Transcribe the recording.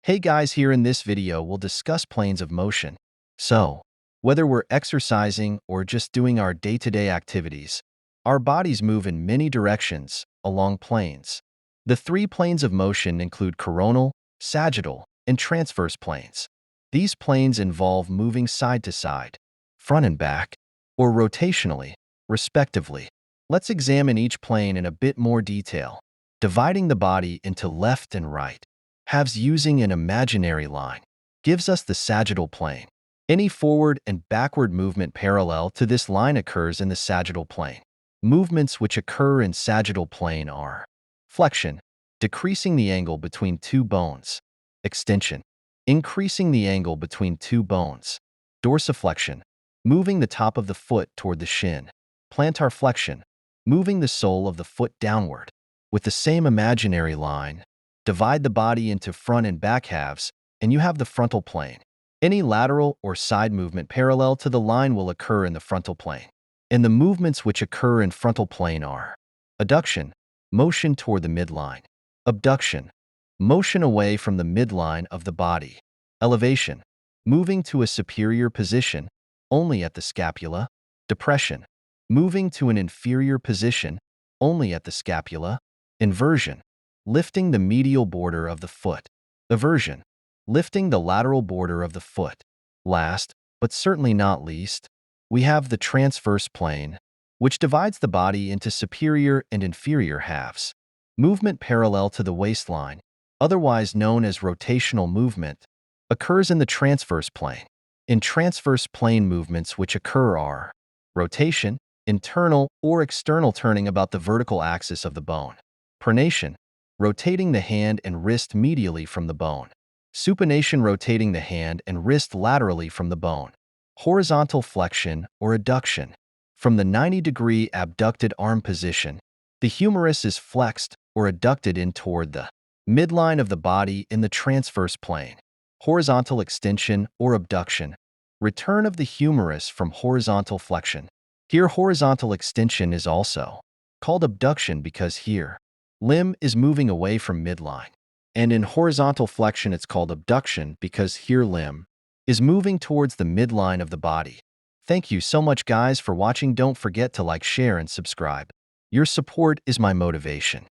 Hey guys, here in this video we'll discuss planes of motion. So, whether we're exercising or just doing our day-to-day activities, our bodies move in many directions along planes. The three planes of motion include coronal, sagittal, and transverse planes. These planes involve moving side to side, front and back, or rotationally, respectively. Let's examine each plane in a bit more detail, dividing the body into left and right halves using an imaginary line, gives us the sagittal plane. Any forward and backward movement parallel to this line occurs in the sagittal plane. Movements which occur in sagittal plane are flexion, decreasing the angle between two bones; extension, increasing the angle between two bones; dorsiflexion, moving the top of the foot toward the shin; plantarflexion, moving the sole of the foot downward. With the same imaginary line, divide the body into front and back halves, and you have the frontal plane. Any lateral or side movement parallel to the line will occur in the frontal plane. And the movements which occur in frontal plane are adduction, motion toward the midline; abduction, motion away from the midline of the body; elevation, moving to a superior position only at the scapula; depression, moving to an inferior position only at the scapula; inversion, lifting the medial border of the foot; eversion, lifting the lateral border of the foot. Last, but certainly not least, we have the transverse plane, which divides the body into superior and inferior halves. Movement parallel to the waistline, otherwise known as rotational movement, occurs in the transverse plane. In transverse plane, movements which occur are rotation, internal or external turning about the vertical axis of the bone; pronation, rotating the hand and wrist medially from the bone; supination, rotating the hand and wrist laterally from the bone; horizontal flexion or adduction, from the 90-degree abducted arm position. The humerus is flexed or adducted in toward the midline of the body in the transverse plane. Horizontal extension or abduction, return of the humerus from horizontal flexion. Here, horizontal extension is also called abduction because here limb is moving away from midline. And in horizontal flexion it's called abduction because here limb is moving towards the midline of the body. Thank you so much guys for watching. Don't forget to like, share, and subscribe. Your support is my motivation.